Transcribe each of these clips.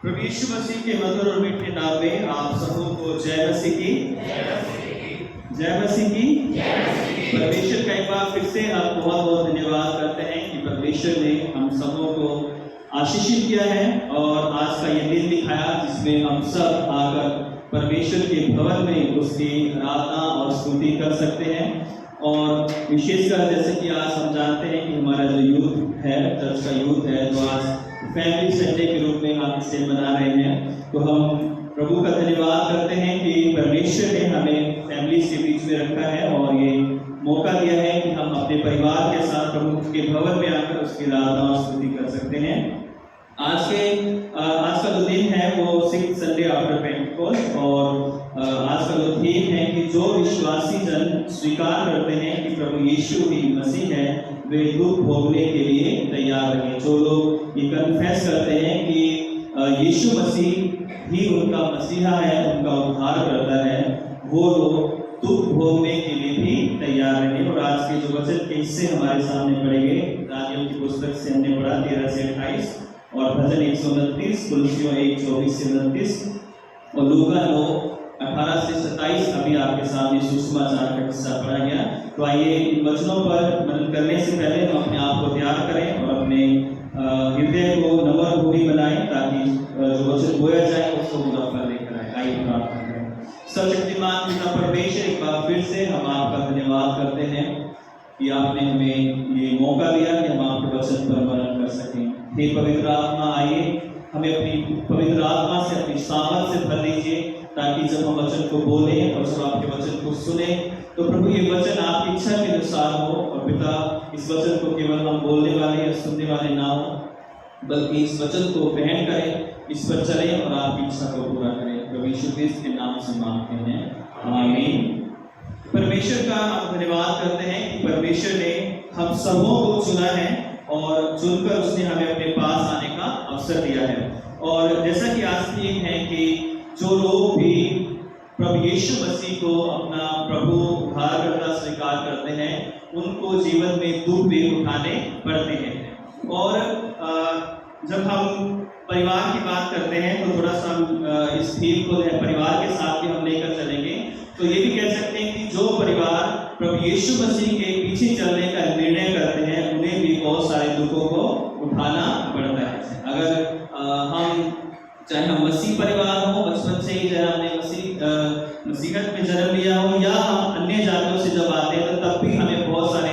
प्रभु यीशु मसीह के मधुर और मीठे नाम में आप सबों को जय मसीह की। जय मसीह की। परमेश्वर का एक बार फिर से आप बहुत बहुत धन्यवाद करते हैं कि परमेश्वर ने हम सबों को आशीषित किया है और आज का ये दिन दिखाया जिसमें हम सब आकर परमेश्वर के भवन में उसकी आराधना और स्तुति कर सकते हैं। और विशेषकर जैसे कि आज हम जानते हैं कि हमारा जो यूथ है, चर्च का यूथ है, तो आज फैमिली संडे के रूप में हम इसे मना रहे हैं। तो हम प्रभु का धन्यवाद करते हैं कि परमेश्वर ने हमें फैमिली के बीच में रखा है और ये मौका दिया है कि हम अपने परिवार के साथ प्रभु के भवन में आकर उसकी आराधना और स्तुति कर सकते हैं। आज का जो दिन है वो 6th संडे आफ्टर पेंटिकोस्ट और आज का जो थीम है कि जो विश्वासी जन स्वीकार करते हैं कि प्रभु यीशु ही मसीह है वे दुख भोगने के लिए तैयार रहें। जो लोग ये कन्फेस करते हैं कि यीशु मसीह ही उनका मसीहा है, उनका उद्धार करता है, वो लोग दुख भोगने के लिए भी तैयार रहें। और आज के जो वचन के हिस्से हमारे सामने पढ़ेंगे, दानियल की पुस्तक से हमने पढ़ा 13 से 28 और भजन 129, कुलुस्सियों 1:24 से 29 और लूका 9:18 से 27 अभी आपके सामने सुसमाचार का हिस्सा पढ़ा गया। तो आइए इन वचनों पर मनन करने से पहले हम अपने आप को तैयार करें और अपने हृदय को नम्र भूमि बनाएं ताकि जो वचन बोया जाए उसको पूरा फल लेकर आए। आइए प्रार्थना करें। सर्वशक्तिमान पिता परमेश्वर, एक बार फिर से हम आपका धन्यवाद करते हैं कि आपने हमें ये मौका दिया कि हम आपके वचन पर मनन कर सकें। हे पवित्र आत्मा, आइए हमें अपनी पवित्र आत्मा से, अपनी सामर्थ से भर दीजिए ताकि जब हम वचन को बोलें और जब आपके वचन को सुने तो प्रभु ये वचन आपकी इच्छा के अनुसार हो। और पिता, इस वचन को केवल हम बोलने वाले या सुनने वाले ना हो, बल्कि इस वचन को ग्रहण करें, इस पर चलें और आपकी इच्छा को पूरा करें। प्रभु यीशु क्रिस्त के नाम से मांगते हैं, आमीन। परमेश्वर का हम धन्यवाद करते हैं कि परमेश्वर ने हम सबों को चुना है और चुनकर उसने हमें अपने पास आने का अवसर दिया है। और जैसा कि आज थीम है कि जो लोग भी प्रभु यीशु मसीह को अपना प्रभु उद्धारकर्ता स्वीकार करते हैं उनको जीवन में दुख भी उठाने पड़ते हैं। और जब हम परिवार की बात करते हैं तो थोड़ा सा इस थीम को परिवार के साथ भी हम लेकर चलेंगे। तो ये भी कह सकते हैं कि जो परिवार प्रभु यीशु मसीह के पीछे चलने का निर्णय करते हैं उन्हें भी बहुत सारे दुखों को उठाना पड़ता है। अगर चाहे हम मसीह परिवार हो, बचपन से ही चाहे हमने मसीहत में जन्म लिया हो, या हम अन्य जातियों से जब आते हैं तो तब भी हमें बहुत सारे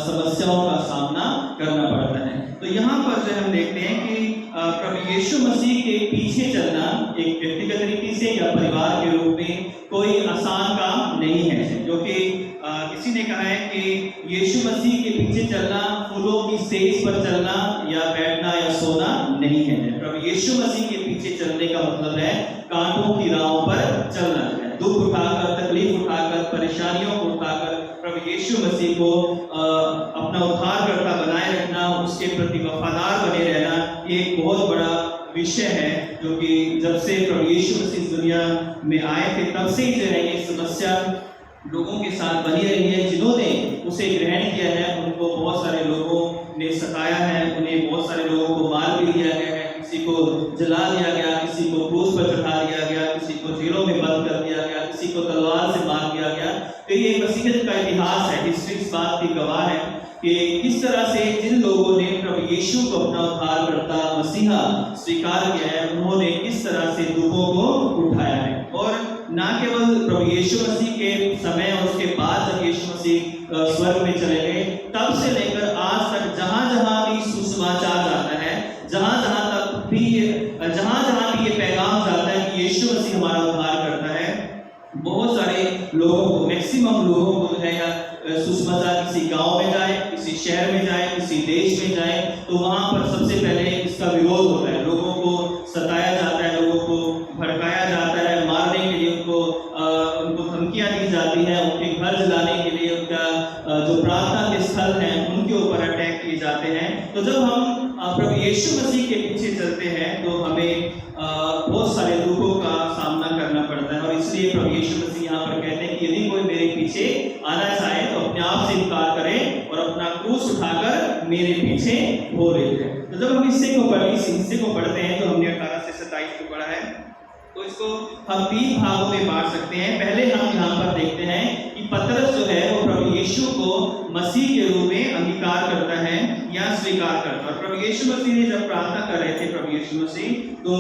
समस्याओं का सामना करना पड़ता है। तो यहाँ पर जो हम देखते हैं कि प्रभु यीशु मसीह के पीछे चलना एक व्यक्तिगत रीति से या परिवार के रूप में कोई आसान काम नहीं है, क्योंकि किसी ने कहा है कि यीशु मसीह के पीछे चलना फूलों की सेज पर चलना या बैठना या सोना नहीं है। प्रभु यीशु मसीह के पीछे चलने का मतलब है कांटों की राहों पर चलना है, दुख उठाकर, तकलीफ उठाकर, परेशानियों को उठाकर प्रभु यीशु मसीह को अपना उद्धारकर्ता बनाए रखना, उसके प्रति वफादार बने रहना, ये एक बहुत बड़ा विषय है जो कि जब से प्रभु यीशु मसीह दुनिया में आए थे तब से ही जो है ये समस्या लोगों के साथ बनी रही है। जिन्होंने उसे ग्रहण किया है उनको बहुत सारे लोगों ने सताया है, उन्हें बहुत सारे लोगों को मार भी दिया गया है, किसी को जला दिया गया, किसी को क्रूस पर चढ़ा दिया गया, किसी को जेलों में बंद कर दिया गया, किसी को तलवार से मार दिया गया। तो ये मसीहत का इतिहास है, हिस्ट्री इस बात की गवाह है कि किस तरह से जिन लोगों ने प्रभु यीशु को अपना उद्धारकर्ता मसीहा स्वीकार किया है उन्होंने किस तरह से दुखों को उठाया है। और ना केवल प्रभु यीशु मसीह के समय और उसके बाद जब यीशु मसीह स्वर्ग में चले गए तब से लेकर आज तक जहां जहां भी सुसमाचार जाता है, जहां जहां भी ये पैगाम जाता है कि यीशु मसीह हमारा उद्धार करता है, बहुत सारे लोगों को, मैक्सिमम लोगों को जो है या सुसमाचार किसी गांव में जाए, किसी शहर में जाए, किसी देश में जाए तो वहां पर सबसे पहले इसका विरोध होता है। लोगों को सताया जाता है, लोगों को भड़काया जाता है, मारने के लिए उनको धमकियां दी जाती है, उनके घर जलाने के लिए उनका जो प्रार्थना के स्थल हैं उनके ऊपर अटैक किए जाते हैं। तो जब हम प्रभु यीशु मसीह के पीछे चलते हैं तो हमें बहुत सारे दुखों का सामना करना पड़ता है। और इसलिए प्रभु यीशु मसीह यहाँ पर कहते हैं कि यदि कोई मेरे पीछे आना चाहे तो अपने आप से इनकार करे और अपना क्रूस उठाकर मेरे पीछे हो रहे हैं। तो जब हम इस हिस्से को पढ़ते हैं तो हमने 18 से 27 को पढ़ा है, तो इसको हम 3 भागों में बांट सकते हैं। पहले हम यहाँ पर देखते हैं कि पतरस जो है वो प्रभु यीशु को मसीह के रूप में अंगीकार करता है या स्वीकार करता है। और प्रभु यीशु मसीह ने जब प्रार्थना कर रहे थे प्रभु यीशु मसीह, तो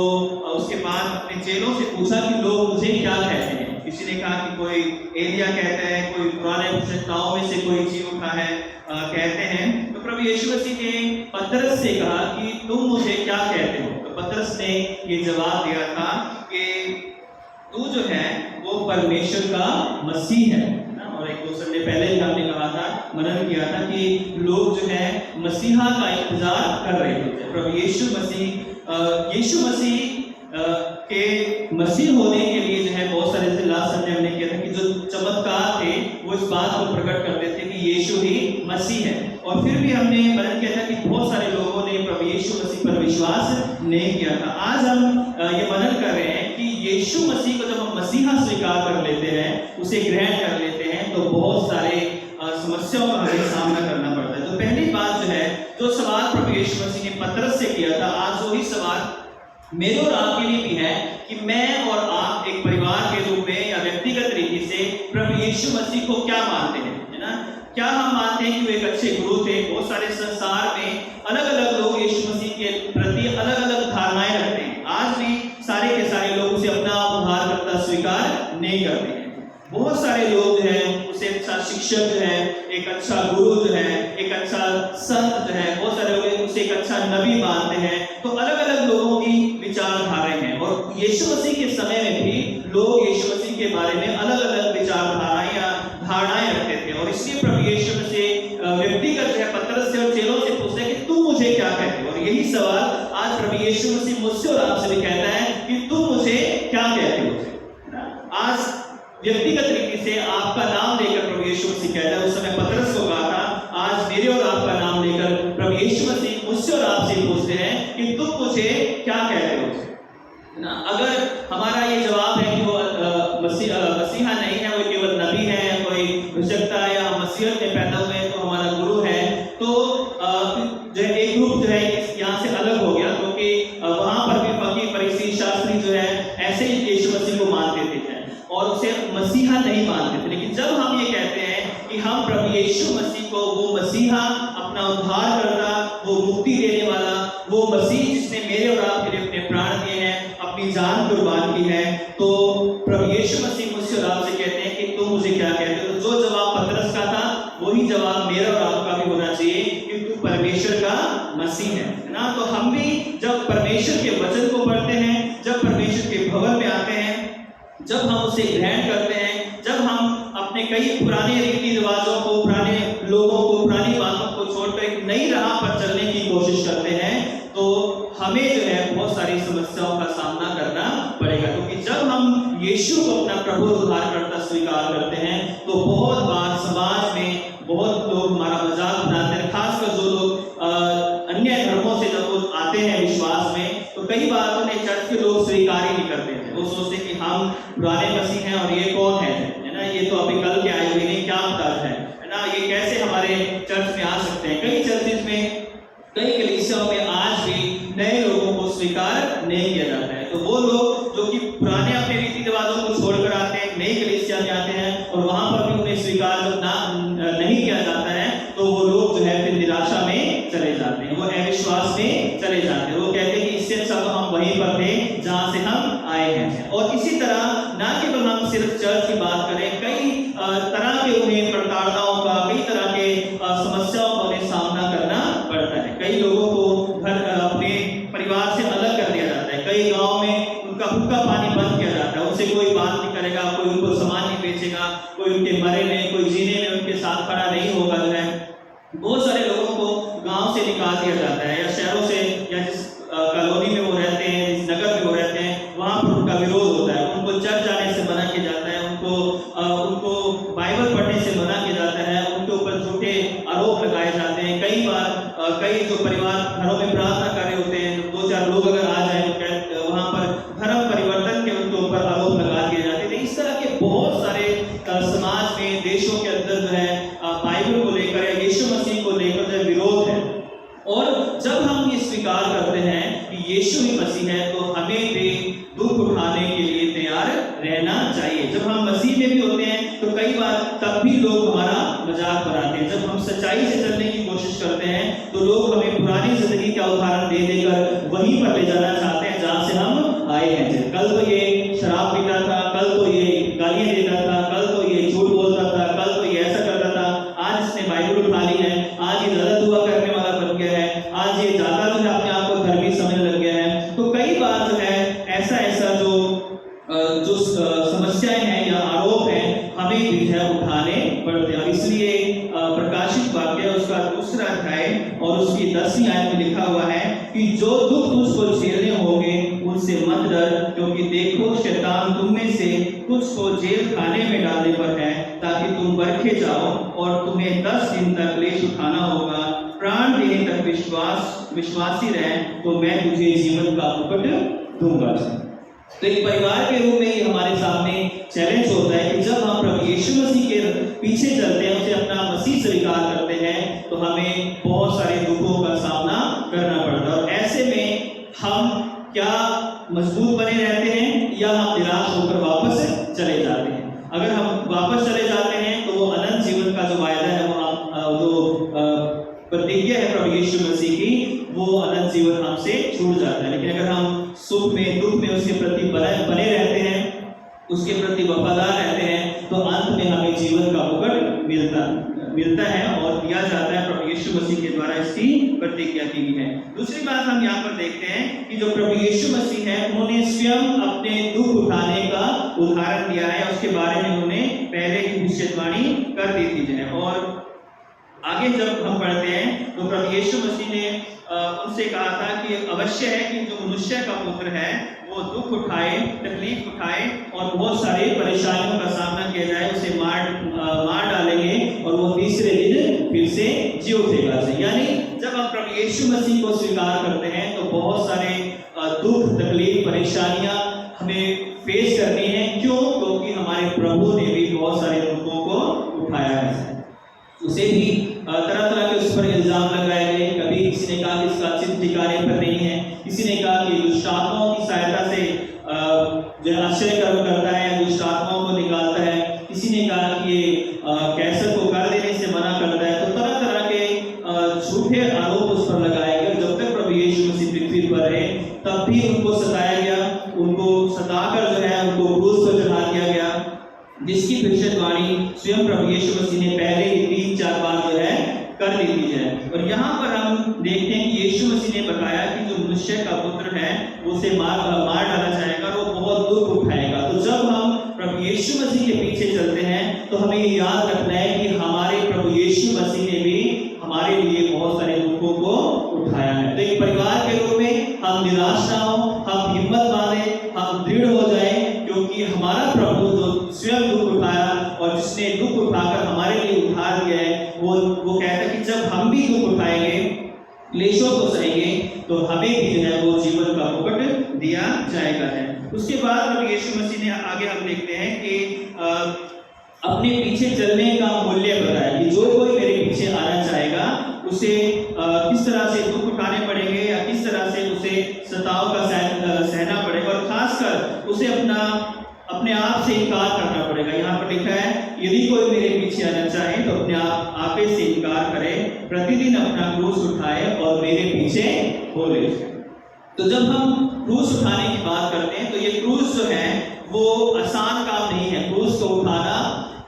उसके बाद अपने चेलों से पूछा कि लोग मुझे क्या कहते हैं। किसी ने कहा कि कोई एलिया कहता है, कोई पुराने भविष्यवक्ताओं में से कोई जी उठा है कहते हैं। तो प्रभु यीशु मसीह ने पतरस से कहा कि तुम मुझे क्या कहते हो। तो पतरस ने ये जवाब दिया था कि तू जो है वो परमेश्वर का मसीह है ना। और एक दूसरे ने पहले ही हमने कहा था, मनन किया था कि लोग जो है मसीहा का इंतजार कर रहे थे। प्रभु यीशु मसीह के मसीह होने के लिए जो है बहुत सारे लास्ट संडे हमने किया था कि जो चमत्कार थे वो इस बात को प्रकट करते थे कि यीशु ही मसीह है। और फिर भी हमने मनन किया था कि बहुत सारे लोगों ने प्रभु यीशु मसीह पर विश्वास नहीं किया था। आज हम ये मनन कर रहे हैं कि यीशु मसीह को जब हम मसीहा स्वीकार कर लेते हैं, उसे ग्रहण कर लेते हैं, तो बहुत सारे समस्याओं का हमें सामना करना पड़ता है। तो पहली बात जो है, जो सवाल प्रभु यीशु मसीह ने पतरस से किया था, आज वही सवाल मेरे और आपके लिए भी है कि मैं और आप एक परिवार के रूप में या व्यक्तिगत तरीके से प्रभु यीशु मसीह को क्या मानते हैं, है ना। क्या हम मानते हैं कि वे एक अच्छे गुरु थे। बहुत सारे संसार में अलग अलग लोग यीशु मसीह के प्रति अलग अलग धारणाएं रखते हैं। आज भी सारे के सारे लोग उसे अपना उद्धारकर्ता स्वीकार नहीं करते हैं। बहुत सारे लोग जो है उसे अच्छा शिक्षक जो है, एक अच्छा गुरु जो है, एक अच्छा संत जो है, बहुत सारे लोग उसे एक अच्छा नबी मानते हैं। तो अलग अलग लोगों की विचारधाराएं हैं। और यीशु मसीह के समय में भी लोग यीशु मसीह के बारे में अलग अलग विचारधाराएं या धारणाएं रखते थे। और इसलिए प्रभु यीशु मसीह व्यक्तिगत जो है पतरस से और चेलों से पूछते हैं कि तुम मुझे क्या कहते हो। और यही सवाल आज प्रभु यीशु मसीह मुझसे और आपसे भी कहता है कि तुम मुझे क्या कहते हो। आज व्यक्तिगत तरीके से आपका नाम लेकर प्रभु यीशु मसीह कहता है, उस समय पतरस को कहा था, आज मेरे और आपका नाम लेकर प्रभु यीशु मसीह मुझसे और आपसे पूछते हैं कि तुम मुझे क्या कहते हो ना। अगर हमारा ये जवाब है कि वो मसीहा नहीं है, वो केवल नबी है, कोई भविष्यवक्ता या मसीहत में पैदा हुए तो हमारा गुरु है, तो जो एक ग्रुप जो है यहाँ से अलग हो गया, क्योंकि वहां पर भी फकीह फरीसी शास्त्री जो है ऐसे ही यीशु मसीह को मानते थे और उसे मसीहा नहीं मानते थे। लेकिन जब हम ये कहते हैं कि हम प्रभु यीशु मसीह को वो मसीहा, अपना उद्धार करता, वो मुक्ति देने वाला, वो मसीह जिसने मेरे और आपके लिए अपने प्राण दिए हैं, अपनी जान कुर्बान की है, तो प्रभु यीशु मसीह मुझसे और आपसे कहते हैं कि तुम मुझे क्या कहते हो। तो जो जवाब पतरस का था वही जवाब मेरा और आपका भी होना चाहिए कि तू परमेश्वर का मसीह है ना। तो हम भी जब परमेश्वर के वचन को पढ़ते हैं, जब परमेश्वर के भवन में आते हैं, जब हम उसे ग्रहण करते हैं, जब हम अपने कई पुराने रीति रिवाजों को, पुराने लोगों को, पुरानी बातों को छोड़कर एक नई राह पर चलने की कोशिश करते हैं, तो हमें जो है बहुत सारी समस्याओं का सामना करना पड़ेगा। क्योंकि जब हम यीशु को अपना प्रभु उद्धारकर्ता स्वीकार करते हैं, तो बहुत बार समाज में बहुत लोग हमारा मजाक बनाते हैं। खासकर जो लोग अन्य धर्मों से जब वो आते हैं विश्वास में, तो कई बार उन्हें चर्च के लोग स्वीकार ही नहीं करते थे। वो सोचते कि हम पुराने मसीह हैं और ये कौन है ना, ये तो अभी कल के आए हुए नहीं, क्या पता है ना, ये कैसे हमारे चर्च में आ सकते हैं। कई चर्चेज में, कई कलीसियाओं में आज भी नए लोगों को स्वीकार नहीं किया जाता है। तो वो लोग जो कि पुराने अपने रीति रिवाजों को छोड़कर आते हैं, नई कलीसिया में आते हैं और वहां पर भी उन्हें स्वीकार नहीं किया जाता है, तो वो लोग जो है फिर निराशा में चले जाते हैं, वो अविश्वास में चले जाते हैं। वो कहते हैं कि इससे अच्छा तो हम वहीं पर थे जहां से हम आए हैं। और इसी तरह ना केवल हम सिर्फ चर्च की बात करें, कई तरह के उन्हें प्रताड़नाओं का, कई तरह के समस्याओं का उन्हें सामना करना पड़ता है। कई लोगों को घर अपने परिवार से अलग कर दिया जाता है। कई गांव में उनका हुक्का पानी बंद किया जाता है, उनसे कोई बात नहीं करेगा, कोई उनको सामान नहीं बेचेगा, कोई उनके मरे में, कोई जीने में उनके साथ खड़ा नहीं होगा जो है। बहुत सारे लोगों को गांव से निकाल दिया जाता है, या शहरों से, या जिस कॉलोनी में वो रहते हैं, जिस नगर में वो रहते हैं, वहां पर उनका विरोध होता है। उनको चर्च जाने से मना किया जाता है, उनको बाइबल पढ़ने से मना किया जाता है, उनके ऊपर झूठे आरोप लगाए जाते हैं। कई बार कई जो परिवार घरों में प्रार्थना कर रहे होते हैं, 2-4 लोग अगर आ जाए तो वहां पर धर्म परिवर्तन के उनके ऊपर आरोप लगा दिए जाते थे। इस तरह के बहुत सारे समाज में, देशों के अंदर जो है बाइबल को लेकर या यीशु मसीह को लेकर जो विरोध है। और जब हम ये स्वीकार करते हैं यीशु ही मसीह है तो हमें भी दुख उठाने के लिए तैयार रहना चाहिए। जब हम मसीह में भी होते हैं तो कई बार तब भी लोग हमारा मजाक बनाते हैं। जब हम सच्चाई से चलने की कोशिश करते हैं तो लोग हमें पुरानी जिंदगी का उदाहरण दे देकर वहीं पर ले जाना चाहते हैं जहां से हम आए हैं। कल तो ये शराब पीता था, कल तो ये गालियां देता था, कल तो ये झूठ बोलता था, कल तो ये ऐसा करता था, आज इसने बाइबल उठा ली है, आज ये ज्यादा दुआ करने वाला बन गया है, आज ये ज्यादा जो है अपने आप को धर्मी समझने लग गया है। तो कई बार जो है ऐसा जो समस्याएं हैं या आरोप हैं हमें भी है उठाने पड़ते हैं। इसलिए प्रकाशित वाक्य उसका 2 अध्याय और उसकी 10वीं आयत में लिखा हुआ है कि जो दुख तुझको झेलने होंगे उनसे मत डर, क्योंकि देखो शैतान तुम में से कुछ को जेल खाने में डालने पर है, ताकि तुम परखे जाओ और तुम्हें 10 दिन तक क्लेश उठाना होगा। प्राण देने तक विश्वासी रहे तो मैं तुझे जीवन का मुकुट दूंगा। तो एक परिवार के रूप में ही हमारे सामने चैलेंज होता है कि जब हम प्रभु यीशु मसीह के पीछे चलते हैं, उसे अपना मसीह स्वीकार करते हैं, तो हमें बहुत सारे दुखों का सामना करना पड़ता है। और ऐसे में हम क्या मजबूत बने रहते हैं या हम निराश होकर वापस चले जाते हैं। अगर हम वापस चले जाते हैं तो वो अनंत जीवन का जो वायदा है, वो प्रतिज्ञा है प्रभु यीशु मसीह की, वो अनंत जीवन हमसे छूट जाता है। लेकिन अगर हम सुख में दुख में उसके प्रति बने रहते हैं, उसके प्रति वफादार रहते हैं, तो अंत में हमें जीवन का मुकुट मिलता है और दिया जाता है। प्रभु यीशु मसीह के द्वारा इसकी प्रतिज्ञा की गई है। दूसरी बात हम यहाँ पर देखते हैं कि जो प्रभु यीशु मसीह है उन्होंने स्वयं अपने दुख उठाने का उदाहरण दिया है। उसके बारे में उन्होंने पहले ही भविष्यवाणी कर दी थी। और आगे जब हम पढ़ते हैं तो प्रभु यीशु मसीह ने उनसे कहा था कि अवश्य है कि जो मनुष्य का पुत्र है वो दुख उठाए, तकलीफ उठाए और बहुत सारी परेशानियों का सामना किया जाए, उसे मार डालेंगे और वो तीसरे दिन फिर से जी उठेगा। यानी जब हम प्रभु यीशु मसीह को स्वीकार करते हैं तो बहुत सारे दुख, तकलीफ, परेशानियां हमें फेस करनी है। क्यों? क्योंकि हमारे प्रभु ने भी बहुत सारे दुखों को उठाया है। उसे भी तरह तरह के उस पर इल्जाम लगाए गए। कभी किसी ने कहा कि इसका चित्त ठिकाने पर नहीं है, किसी ने कहा कि दुष्ट आत्माओं की सहायता से जो आश्चर्य कर्म करता है, दुष्ट आत्माओं को निकालता है, किसी ने कहा कि ये कैंसर को कर देने से मना करता है। तो तरह तरह के झूठे आरोप उस पर लगाए गए। जब तक प्रभु यीशु मसीह पृथ्वी पर रहे तब भी उनको सताया गया, उनको सताकर जो है उनको क्रूस पर चढ़ा दिया गया, जिसकी भविष्यवाणी स्वयं प्रभु यीशु मसीह ने पहले ही 3-4 बार जो है कर दी थी। और यहाँ पर हम देखते हैं कि यीशु मसीह ने बताया कि जो मनुष्य का पुत्र है उसे मार डाला जाएगा और वो बहुत दुख उठाएगा। तो जब हम प्रभु यीशु मसीह के पीछे चलते हैं तो हमें ये याद रखना है कि हमारे प्रभु यीशु मसीह ने भी हमारे लिए बहुत सारे दुखों को उठाया है। तो एक परिवार के रूप में हम निराश ना हो, हम हिम्मत बांधे, हम दृढ़ हो जाए, क्योंकि हमारा प्रभु जो स्वयं दुख उठाया और जिसने दुख उठाकर हमारे लिए उद्धार दिया है, वो कहता है कि जब हम भी दुख उठाएंगे, क्लेशों को सहेंगे, तो हमें भी जो है वो जीवन का मुकुट दिया जाएगा है। उसके बाद प्रभु यीशु मसीह ने आगे हम देखते हैं कि अपने पीछे चलने का मूल्य बताया कि जो कोई मेरे पीछे आना चाहेगा उसे किस तरह से दुख उठाने पड़ेंगे या किस तरह से उसे सताव का सहना पड़ेगा, और खासकर उसे अपने आप से इनकार करना पड़ेगा। यहाँ पर लिखा है यदि कोई मेरे पीछे आना चाहे तो अपने आपे से इनकार करे, प्रतिदिन अपना क्रूस उठाए और मेरे पीछे हो ले। तो जब हम क्रूस उठाने की बात करते हैं तो ये क्रूस जो है वो आसान काम नहीं है। क्रूस को उठाना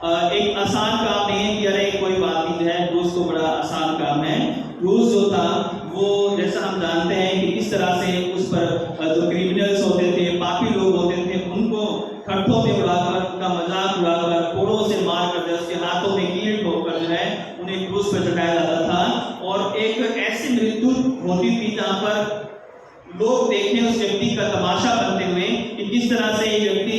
एक आसान काम नहीं है कि अरे कोई बात नहीं जो है, क्रूस को बड़ा आसान काम है। क्रूस जो था वो जैसा हम जानते हैं कि किस तरह से उस पर जो क्रिमिनल्स होते थे, पापी लोग होते थे, उनको खट्टों में उड़ाकर, उनका मजाक उड़ाकर, कोड़ों से मार कर, उसके हाथों में कील ठोकर जो है उन्हें क्रूस पर चढ़ाया जाता था। और एक ऐसी मृत्यु होती थी जहाँ पर लोग देखें उस व्यक्ति का तमाशा बनते हुए कि किस तरह से ये व्यक्ति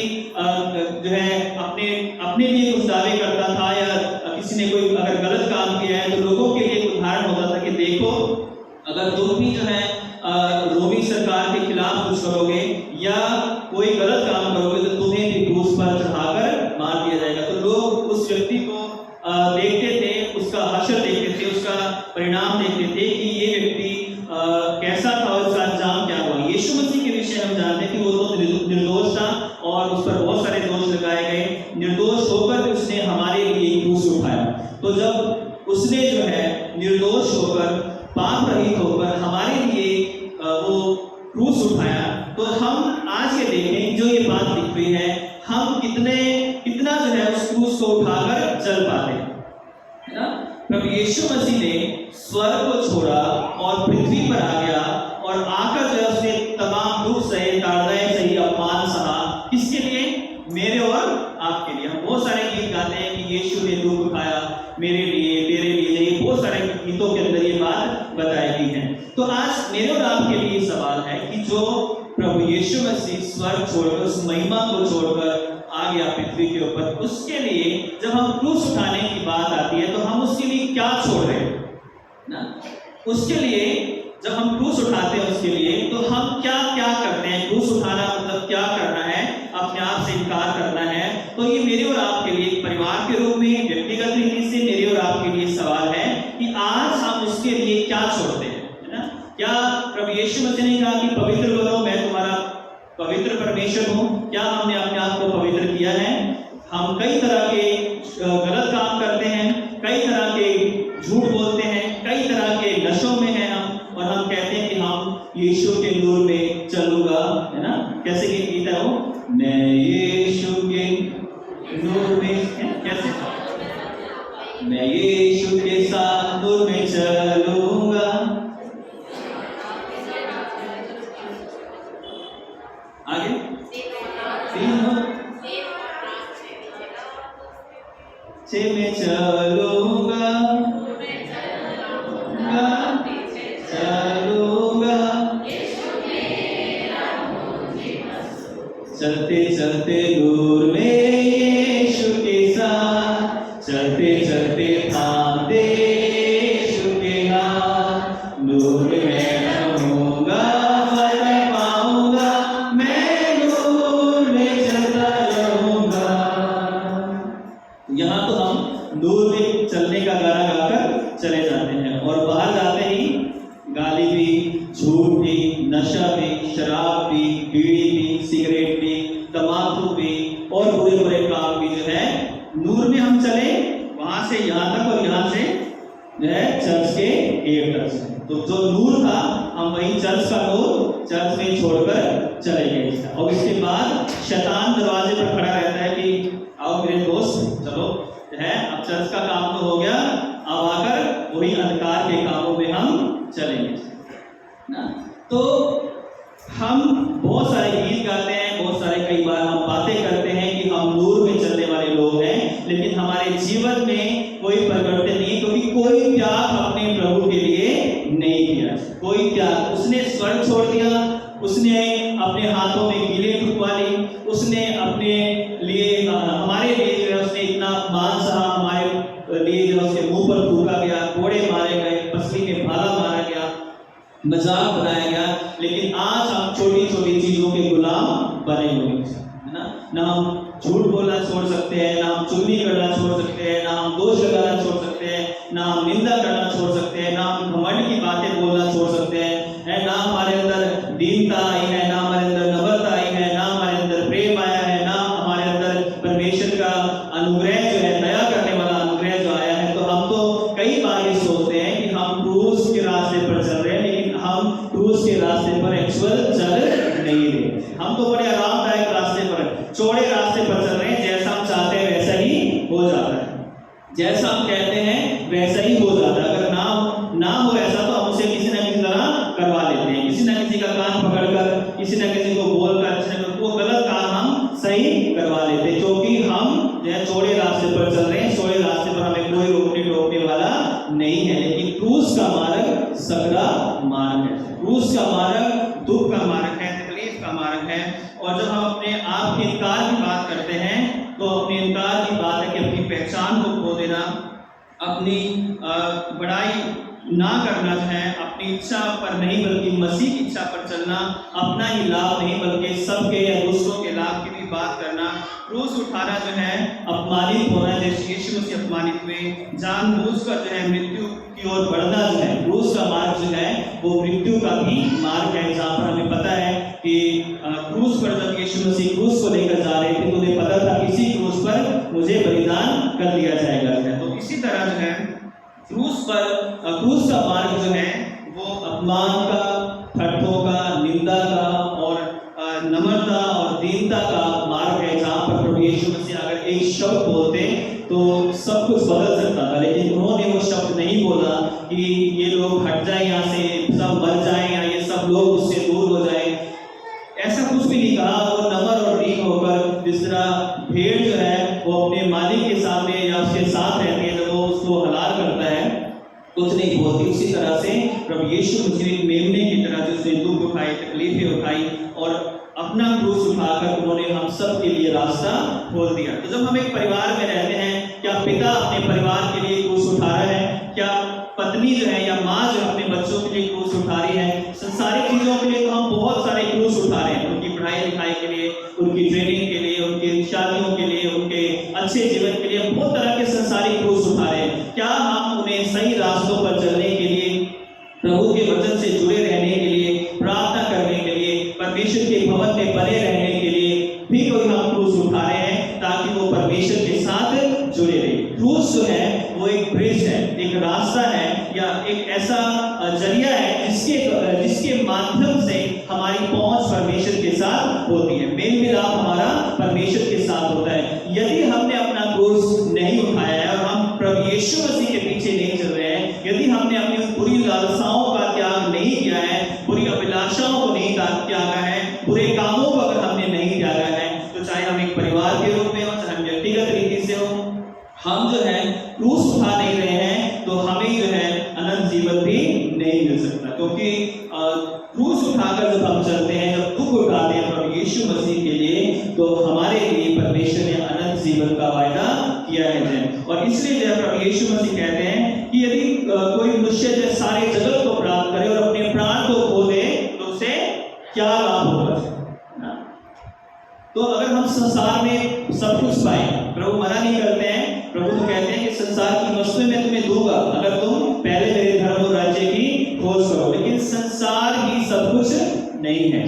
जो है अपने लिए कुछ दावे करता था, या किसी ने कोई अगर गलत काम किया है तो लोगों के लिए उदाहरण होता था कि देखो अगर तुम भी जो है रोमी सरकार के खिलाफ कुछ करोगे या कोई गलत काम करोगे तो तुम्हें भी क्रूस पर चढ़ाकर मार दिया जाएगा। तो लोग उस व्यक्ति को देखते थे, उसका हश्र देखते थे, उसका परिणाम देखते थे कि ये व्यक्ति कैसा था और उसका अंजाम क्या हुआ। यीशु विषय हम जानते हैं कि वो तो निर्दोष था और उस पर बहुत सारे दोष लगाए गए। निर्दोष होकर उसने हमारे लिए क्रूस उठाया। तो जब उसने जो है निर्दोष होकर, पाप रहित होकर हमारे लिए वो क्रूस उठाया, तो हम आज के देखें जो ये बात लिख हुई है, हम कितना जो है उस क्रूस को उठाकर चल पाते हैं, है ना। प्रभु यीशु मसीह ने स्वर्ग को छोड़ा और पृथ्वी पर आ गया और आकर जो है उसने तमाम दुख सहे, ताड़नाएं सही, अपमान सहा। किसके लिए? मेरे और आपके लिए। हम बहुत सारे गीत गाते हैं कि यीशु ने दुख उठाया मेरे लिए, तेरे लिए। ये बहुत सारे गीतों के अंदर ये बात बताई गई है। तो आज मेरे और आपके लिए सवाल है कि जो प्रभु यीशु मसीह स्वर्ग छोड़कर, उस महिमा को छोड़कर आ गया पृथ्वी के ऊपर, उसके लिए जब हम क्रूस उठाने की बात आती है तो हम उसके लिए क्या छोड़ रहे हैं ना। उसके लिए जब हम क्रूस उठाते हैं उसके लिए तो हम क्या क्या करते हैं। क्रूस उठाना मतलब क्या करना है? अपने आप से इनकार करना है। तो ये मेरे और आपके लिए परिवार के रूप में, व्यक्तिगत रीति से मेरे और आपके लिए सवाल है कि आज हम उसके लिए क्या छोड़ते हैं, है ना। क्या प्रभु यीशु मसीह ने कहा कि पवित्र बनो, मैं तुम्हारा पवित्र परमेश्वर हूँ? क्या हमने अपने आप को पवित्र किया है? हम कई तरह के गलत काम करते हैं, कई तरह के झूठ बोलते हैं, कई तरह के नशों में हैं हम, और हम कहते हैं कि हम यीशु के नूर में चलूंगा, है ना। कैसे गीत है वो? मैं यीशु के नूर में, कैसे? मैं यीशु के साथ नूर में चलूंगा। आगे से मैं चलूंगा, चलते चलते नूर में यीशु के साथ, चलते चलते थामते यीशु के हाथ। नूर में रहूंगा, फल पाऊंगा, मैं नूर में चलता रहूंगा। यहाँ तो हम नूर में चलने का गाना गाकर चले जाते हैं और बाहर जाते ही गाली भी, झूठ भी, नशा भी, शराब भी, बीड़ी भी, सिगरेट भी, तंबाकू भी और बुरे बुरे काम भी जो है नूर में हम चले, वहां से यहाँ तक और यहाँ से जो है चर्च के गेट तक। तो जो नूर था हम वही चर्च का नूर चर्च में छोड़कर चले गए। और उसके बाद शैतान दरवाजे पर खड़ा रहता है कि आओ मेरे दोस्त, चलो है अब चर्च का काम तो हो गया, अब आकर वही अंधकार के कामों में हम चलेंगे ना। तो हम बहुत सारे गीत गाते हैं, बहुत सारे कई बार हम बातें करते हैं कि हम नूर में चलने वाले लोग हैं, लेकिन हमारे जीवन में कोई परिवर्तन नहीं, क्योंकि कोई त्याग अपने प्रभु के लिए नहीं किया। कोई त्याग, उसने स्वर्ग छोड़ दिया, उसने अपने हाथों में कीलें ठुकवा ली, उसने अपने लिए हमारे लिए जो है उसने इतना मान सहा, हमारे लिए जो उसके मुंह पर थूका गया, कोड़े मारे गए, पसली में भाला मारा गया, मजाक बनाया गया। लेकिन आज हम छोटी छोटी चीजों के गुलाम बने हुए हैं, है ना हम झूठ बोलना छोड़ सकते हैं, ना हम चुगली करना छोड़ सकते हैं, ना हम दोष लगाना छोड़ सकते हैं, ना हम निंदा करना छोड़ सकते हैं, ना हम घमंड की बातें बोलना छोड़ सकते हैं, ना हमारे अंदर दीनता आई है, ना हमारे अंदर नम्रता आई है, ना हमारे अंदर प्रेम आया है, ना हमारे अंदर परमेश्वर का अनुग्रह जो है, दया करने वाला अनुग्रह जो आया है। तो हम तो कई बार ये सोचते हैं कि हम क्रूस के रास्ते पर चल रहे हैं, लेकिन हम क्रूस के रास्ते पर एक्चुअल चल नहीं रहे। हम तो बड़े आरामदायक रास्ते पर, चौड़े रास्ते पर चल रहे हैं। जैसा हम चाहते हैं वैसा ही हो जाता है, जैसा हम कहते हैं वैसा ही हो जाता है। अगर ना हो ऐसा तो हम उसे किसी न किसी तरह करवा लेते हैं, किसी न किसी का कान पकड़कर, किसी न किसी को बोलकर, किसी न वो गलत काम हम सही करवा लेते हैं, क्योंकि हम जो है चौड़े रास्ते पर चल रहे हैं। चौड़े रास्ते पर हमें कोई रोकने वाला नहीं है, लेकिन क्रूस का मार्ग सकरा मार्ग है। क्रूस का मार्ग दुख का मार्ग है, तकलीफ का मार्ग है। और जब हम अपने आप के इनकार की बात करते हैं तो अपने इनकार की बात है कि अपनी पहचान को खो देना, अपनी बड़ाई ना करना है, अपनी इच्छा पर नहीं बल्कि मसीह की इच्छा पर चलना, अपना ही लाभ नहीं बल्कि सबके या दूसरों के लाभ की भी बात करना। क्रूस उठाना जो है अपमानित होना, जैसे यीशु मसीह अपमानित हुए, जानबूझकर जो है मृत्यु की ओर बढ़ना जो है, क्रूस का मार्ग जो है वो मृत्यु का भी मार्ग है, जहाँ पर हमें पता है कि कि क्रूस पर जब यीशु मसीह क्रूस को लेकर जा रहे थे तो उन्हें पता था किसी क्रूस पर मुझे बलिदान कर दिया जाएगा। तो इसी तरह जो है क्रूस का मार्ग जो है वो अपमान का, ठट्ठों का, निंदा का और नम्रता और दीनता का मार्ग है, जहाँ पर प्रभु यीशु मसीह अगर एक शब्द बोलते तो सब कुछ बदल सकता था, लेकिन उन्होंने वो शब्द नहीं बोला कि ये लोग हट जाए यहाँ से, सब मर जाए या ये सब लोग उससे दूर हो जाए। ऐसा कुछ भी नहीं कहा। वो नम्र और दीन होकर, जिस तरह भेड़ जो है वो अपने मालिक के सामने या उसके साथ रहती है जब वो उसको हलाल करता है, कुछ नहीं बोलती, उसी तरह से प्रभु यीशु मसीह मेमने की तरह जो उसने दुख उठाए, तकलीफें उठाई और अपना क्रूस उठाकर उन्होंने हम सब के लिए रास्ता खोल दिया। तो जब हम एक परिवार में रहते हैं, क्या पिता अपने परिवार के लिए क्रूस उठा रहा है? क्या पत्नी जो है या माँ जो अपने बच्चों के लिए क्रूस उठा रही है? संसारिक चीजों के लिए तो हम बहुत सारे क्रूस उठा रहे हैं, उनकी पढ़ाई लिखाई के लिए, उनकी ट्रेनिंग के लिए, उनकी शादियों के लिए, उनके अच्छे जीवन के लिए हम बहुत तरह के संसारिक क्रूस उठा रहे हैं। क्या हम उन्हें सही रास्तों पर चलने के लिए, प्रभु के वचन से जुड़े रहने के लिए, प्रार्थना करने के लिए, परमेश्वर के भवन में बने रहने के लिए भी कोई हम क्रूस उठा रहे हैं ताकि वो परमेश्वर के साथ जुड़े रहे? क्रूस जो है वो एक ब्रिज है, एक रास्ता है या एक ऐसा जरिया है जिसके माध्यम से हमारी पहुंच परमेश्वर के साथ होती है, मेल मिलाप हमारा परमेश्वर के साथ होता है। यदि हमने अपना क्रूस नहीं उठाया है और हम प्रभु यीशु मसीह के पीछे नहीं चल रहे हैं, यदि हमने अपनी बुरी लालसाओं का त्याग नहीं किया है, बुरी अभिलाषाओं को नहीं त्यागा है, बुरे कामों को अगर हमने नहीं त्यागा है, तो चाहे हम एक परिवार के रूप में हो, चाहे हम व्यक्तिगत रीति से हो, हम जो है क्रूस उठा नहीं रहे हैं तो हमें जो है अनंत जीवन भी नहीं मिल सकता। क्योंकि क्रूस उठाकर जब हम चलते हैं, जब दुख उठाते हैं प्रभु यीशु मसीह के लिए, तो हमारे लिए परमेश्वर ने अनंत जीवन का वायदा किया है। और इसलिए जो प्रभु यीशु मसीह कहते हैं कि यदि कोई मनुष्य जो सारे जगत को प्राप्त करे और अपने प्राण को खो दे तो उसे क्या लाभ होगा? तो अगर हम संसार में सब कुछ पाए, प्रभु मना नहीं करते हैं, प्रभु तो कहते हैं कि संसार की वस्तुएं मैं तुम्हें दूंगा अगर तुम पहले मेरे धर्म और राज्य की खोज करो। लेकिन संसार ही सब कुछ नहीं है।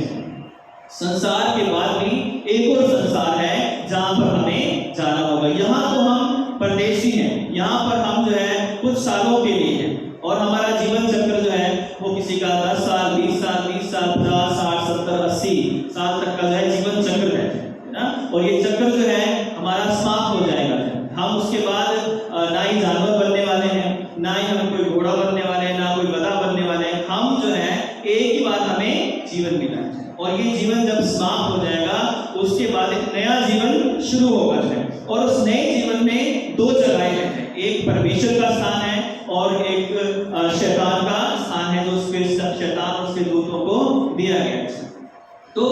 संसार के बाद भी एक और संसार है जहां पर हमें जाना होगा। यहाँ तो हम परदेशी हैं, यहाँ पर हम जो है कुछ सालों के लिए हैं और हमारा जीवन चक्र जो है वो किसी का 10 साल, 20 साल, 50, 60, 70, 80 साल तक का जो है जीवन चक्र है ना। और ये चक्र जो है हमारा समाप्त हो जाएगा। हम उसके बाद ना ही जानवर बनने वाले हैं, ना ही हम कोई घोड़ा बनने वाले हैं, ना कोई गधा बनने वाले हैं। हम जो है एक ही बार हमें जीवन मिला है और ये जीवन जब समाप्त हो जाएगा उसके बाद एक नया जीवन शुरू होगा। और उस नए जीवन में दो जगहें हैं, एक परमेश्वर का स्थान है और एक शैतान का स्थान है, जो उसके शैतान और उसके दूतों को दिया गया है। तो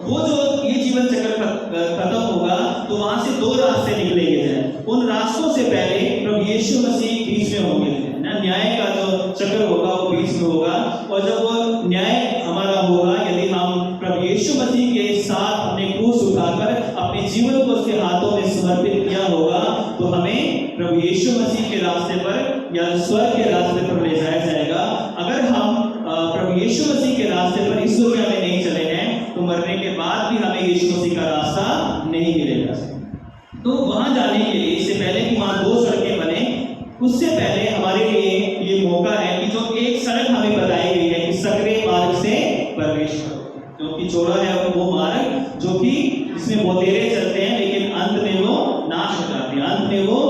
वो जो ये जीवन चक्र खत्म होगा तो वहां से दो रास्ते निकलेंगे हैं। उन रास्तों से पहले प्रभु यीशु मसीह बीच में होंगे ना, न्याय का जो चक्र होगा वो बीच में होगा। और जब वो न्याय हमारा होगा, यदि हम प्रभु यीशु मसीह के साथ अपने क्रूस उठाकर अपने जीवन को उसके हाथों में समर्पित किया होगा, तो हमें प्रभु यीशु मसीह के रास्ते पर या स्वर्ग के रास्ते पर ले जाया जाएगा। अगर हम प्रभु यीशु मसीह के रास्ते पर इस दुनिया में नहीं चले हैं तो मरने के बाद भी हमें यीशु मसीह का रास्ता नहीं मिलेगा। तो वहां जाने के लिए, इससे पहले कि वहां दो सड़कें बने, उससे पहले हमारे लिए ये मौका है कि जो एक सड़क हमें बताई गई है कि सकरे मार्ग से प्रवेश करो, क्योंकि चौड़ा है वो मार्ग जो कि इसमें बहुतेरे चलते हैं लेकिन अंत में वो नाश हो जाते हैं, अंत में वो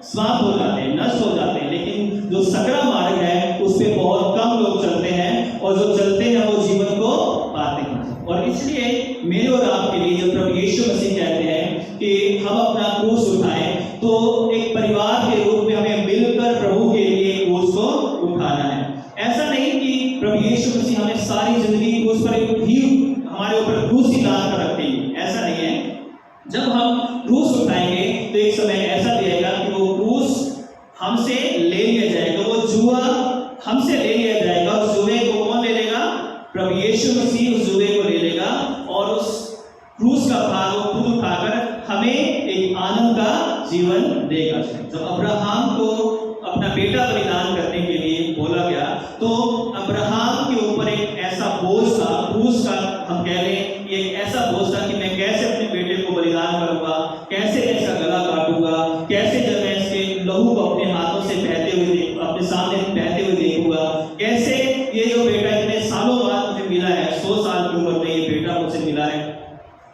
समाप्त हो जाते हैं, नष्ट हो जाते हैं। लेकिन जो सकरा मार्ग है उस पर बहुत कम लोग चलते हैं और जो चलते हैं वो जीवन को पाते हैं। और इसलिए मेरे और आपके लिए जब प्रभु यीशु मसीह कहते हैं कि हम अपना क्रूस उठाएं, तो एक परिवार के रूप में हमें मिलकर प्रभु के लिए क्रूस को उठाना है। ऐसा नहीं कि प्रभु यीशु मसीह हमें सारी जिंदगी क्रूस पर ही हमारे ऊपर क्रूस ही लाद कर रखेंगे, ऐसा नहीं है। जब हम क्रूस उठाएंगे तो एक समय ऐसा दिएगा कि वो क्रूस हमसे ले लिया जाएगा, वो जुआ हमसे ले लिया जाएगा। उस जुए को कौन ले लेगा? प्रभु यीशु मसीह उस जुए को ले लेगा और उस क्रूस का भार वो खुद उठाकर हमें एक आनंद का जीवन देगा। जब अब्राहम को अपना बेटा बलिदान करने के लिए बोला गया तो अब्राहम के ऊपर एक ऐसा बोझ था, क्रूस का हम कह ये एक ऐसा बोझ था कि मैं कैसे अपने बेटे को बलिदान करूंगा, कैसे मैं इसका गला काटूंगा, कैसे जब मैं इसके लहू को अपने हाथों से बहते हुए अपने सामने बहते हुए देखूंगा, कैसे ये जो बेटा इतने सालों बाद मुझे मिला है, 100 साल की उम्र में ये बेटा मुझे मिला है,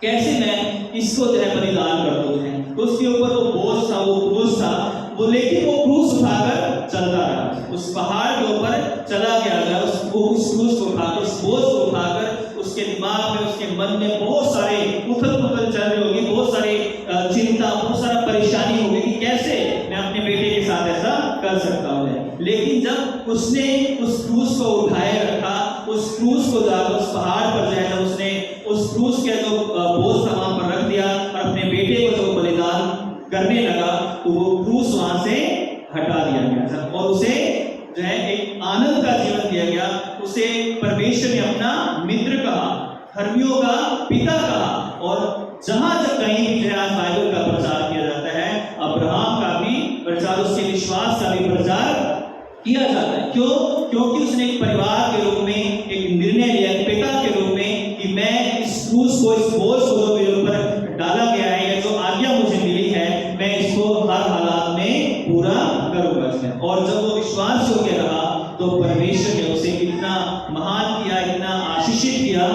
कैसे मैं इसको जो है बलिदान कर दूं। तो उसके ऊपर वो बोझ था, वो क्रूस था, वो लेकिन वो क्रूस उठाकर चलता रहा, उस पहाड़ के ऊपर चला गया, उस क्रूस को उठाकर, उस बोझ को उठाकर उसके दिमाग में, उसके मन में बहुत सारे उथल-पुथल चल रही होगी, बहुत सारी चिंता, बहुत सारा परेशानी होगी कि कैसे मैं अपने बेटे के साथ ऐसा कर सकता हूँ। लेकिन जब उसने उस क्रूस को उठाए रखा, उस क्रूस को जाकर उस पहाड़ पर जो है जब उसने उस क्रूस के जो बोझ था वहां पर रख दिया और अपने बेटे को जो बलिदान करने लगा, तो वो क्रूस वहां से हटा दिया गया और उसे जो है एक आनंद का जीवन दिया गया। उसे परमेश्वर ने अपना मित्र कहा, धर्मियों का पिता कहा, और जहां जब कहीं भी जो है बाइबल का प्रचार किया जाता है, अब्राहम का भी प्रचार, उसके विश्वास का भी प्रचार किया जाता है। क्यों? क्योंकि उसने एक परिवार के रूप में एक निर्णय लिया, पिता के रूप में, कि मैं इस क्रूस को, इस बोझ को जो मेरे ऊपर डाला गया है या जो आज्ञा मुझे मिली है, मैं इसको हर हालात में पूरा करूंगा। और जब वो विश्वास योग्य रहा तो परमेश्वर ने उसे इतना महान किया, इतना आशीषित किया,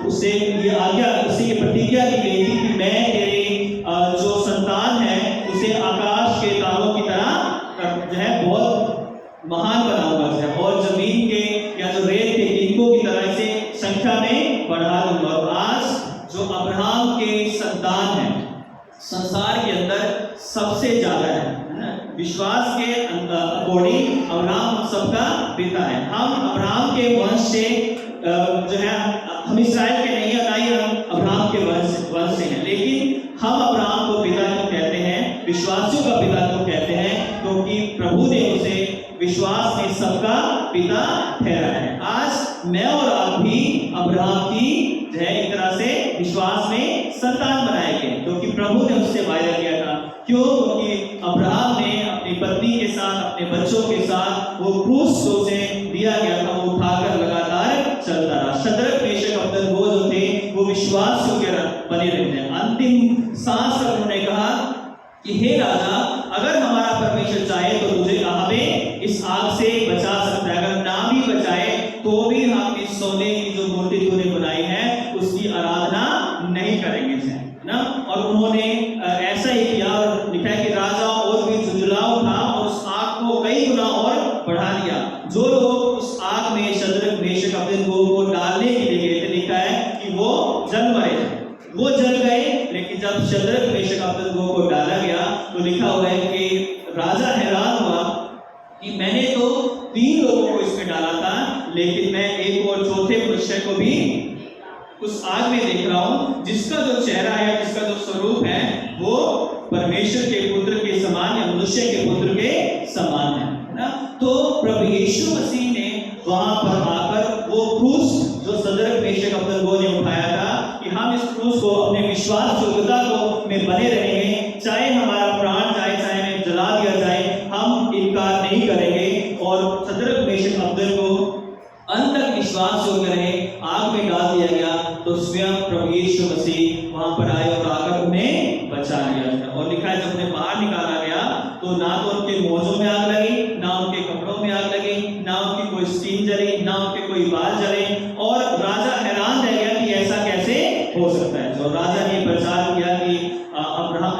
उसे ये आज्ञा, उसे ये प्रतिज्ञा की गई थी कि मैं तेरे जो संतान है उसे आकाश के तारों की तरह जो है बहुत महान बनाऊंगा जो है, और जमीन के या जो रेत के गिनकों की तरह इसे संख्या में बढ़ा दूंगा। और आज जो अब्राहम के संतान है संसार के अंदर सबसे ज्यादा है ना, विश्वास के अकॉर्डिंग अब्राहम सबका पिता है। हम अब्राहम के वंश से जो है, हम इस्राएल के नहीं, ना ही हम अब्राहम के वंश से हैं, लेकिन हम अब्राहम को पिता क्यों कहते हैं, विश्वासियों का पिता क्यों कहते हैं? क्योंकि प्रभु ने उसे विश्वास में सबका पिता ठहरा है। आज मैं और आप भी अब्राहम की जो है एक तरह से विश्वास में संतान बनाए गए, क्योंकि प्रभु ने उससे वायदा किया था। क्यों? क्योंकि अब्राहम ने अपनी पत्नी के साथ, अपने बच्चों के साथ वो क्रूस को उसे दिया गया था, वो उठाकर लगातार चलता रहा। शद्रक, मेशक, अबेदनगो जो थे वो विश्वास योग्य बने रहते हैं। अंतिम सांस तक उन्होंने कहा कि हे राजा, अगर हमारा परमेश्वर चाहे तो तुझे हमें इस आग से बचा सकता है, अगर ना भी बचाए तो भी हम इस सोने की जो मूर्ति तूने बनाई है उसकी आराधना नहीं करेंगे ना। और उन्होंने ऐसा ही किया, और लिखा है कि राजा और भी झुंझला उठा और उस आग को कई गुना और बढ़ा दिया। जो लोग उस आग में शद्रक, मेशक, अबेदनगो को डालने के लिए गए थे, लिखा है कि वो जल मरे, वो जल गए। लेकिन जब शद्रक, मेशक, अबेदनगो को डाला गया तो लिखा हुआ है कि राजा हैरान हुआ कि मैंने तो 3 लोगों को इसमें डाला था, लेकिन मैं एक और चौथे मनुष्य को भी उस आग में देख रहा हूं, जिसका जो चेहरा है, जिसका जो स्वरूप है वो परमेश्वर के पुत्र के समान या मनुष्य के पुत्र के समान है ना। तो प्रभु यीशु मसीह ने वहां पर आकर वो क्रूस जो शद्रक, मेशक, अबेदनगो ने उठाया था, कि हम इस क्रूस को अपने विश्वास योग्यता को में बने रहेंगे, चाहे हमारा प्राण जाए, चाहे हमें जला दिया जाए, हम इनकार नहीं करेंगे। और शद्रक, मेशक, अबेदनगो अंत तक विश्वास योग्य रहे, आग में डाल दिया गया तो स्वयं प्रभु यीशु मसीह वहां पर आए और आकर उन्हें बचा लिया। और लिखा है जब उन्हें बाहर निकाला गया तो ना तो उनके मोजों में आग लगी, ना उनके कपड़ों में आग लगी, ना उनकी कोई स्किन जली, ना उनके कोई बाल जले। और राजा हैरान रह गया कि ऐसा कैसे हो सकता है। तो राजा ने प्रचार किया कि अब्राहम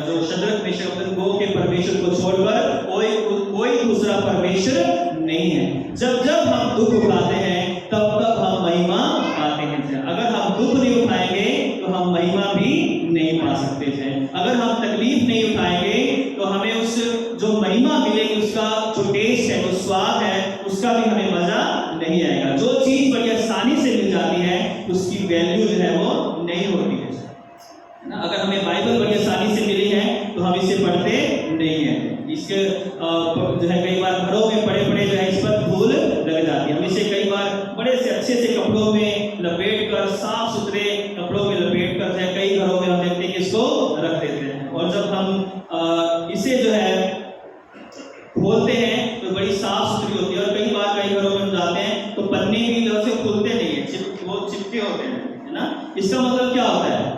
जो शद्रक, मेशक, अबेदनगो के परमेश्वर को छोड़कर कोई दूसरा परमेश्वर नहीं है। जब जब हम दुख उठाते हैं तब तब हम महिमा पाते हैं। अगर हम दुख नहीं उठाएंगे तो हम महिमा भी नहीं पा सकते थे। अगर हम तकलीफ नहीं उठाएंगे तो हमें उस जो महिमा मिलेगी, उसका जो टेस्ट है, जो स्वाद है, उसका भी हमें मजा नहीं आएगा। जो चीज बड़ी आसानी से मिल जाती है उसकी वैल्यू जो है वो नहीं होती है ना। अगर हमें बाइबल बड़ी आसानी से मिली है तो हम इसे पढ़ते नहीं है। इसके जो है कई बार घरों में पड़े पड़े जो है इस पर धूल लग जाती है। हम इसे कई बार बड़े से अच्छे से कपड़ों में लपेट कर, साफ सुथरे कपड़ों में लपेट कर कई घरों में हम देखते हैं कि इसको रख देते हैं। और जब हम इसे जो है खोलते हैं तो बड़ी साफ सुथरी होती है। और कई बार कई घरों में हम जाते हैं तो पन्ने भी जो से खुलते नहीं है, वो चिपके होते हैं, है ना। इसका मतलब क्या होता है?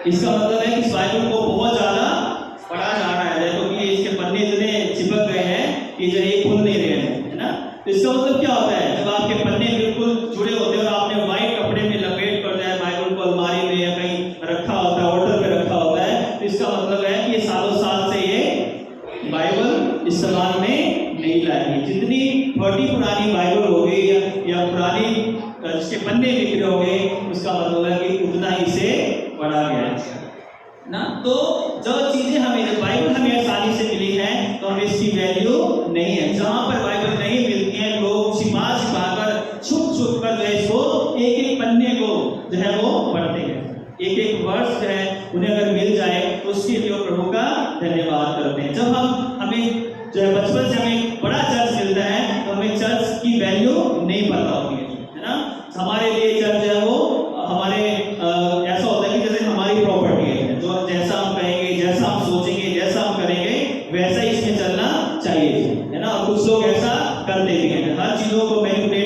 इसका मतलब है कि इस बाइबल को बहुत ज्यादा पढ़ा जा रहा है, देखो कि इसके पन्ने इतने चिपक गए हैं कि जो एक खुल नहीं रहे हैं, है ना। तो इसका मतलब क्या होता है? जब आपके पन्ने बिल्कुल जुड़े होते हैं और आपने व्हाइट कपड़े में लपेट कर दिया है बाइबल को, अलमारी में या कहीं रखा होता है, ऑर्डर पे रखा होता है, तो इसका मतलब है कि ये सालों साल से ये बाइबल इस्तेमाल में नहीं लाई है। जितनी 30 पुरानी बाइबल हो गई या पुरानी जिसके पन्ने लिखे हो गए, उसका मतलब है कि उतना ही इसे पढ़ा गया है ना। तो जो चीजें हमें, जो बाइबल हमें आसानी से मिली है, तो हमें इसकी वैल्यू नहीं है। जहां पर बाइबल नहीं मिलती है, लोग छिपा कर छुप कर जो है इसको एक एक पन्ने को जो है वो पढ़ते हैं, एक एक वर्ष जो है उन्हें अगर मिल जाए तो उसके लिए प्रभु का धन्यवाद करते हैं। जब हमें जो है बचपन से हमें बड़ा चर्च मिलता है, तो हमें चर्च की वैल्यू नहीं पता होती है ना। हमारे लिए चर्च जो है वो हमारे ऐसा होता है कि जैसे हमारी प्रॉपर्टी है, जो जैसा हम कहेंगे, जैसा हम सोचेंगे, जैसा हम करेंगे, वैसा ही इसमें चलना चाहिए, है ना। और कुछ लोग ऐसा करते भी हैं, हर चीजों को मैनिपुलेट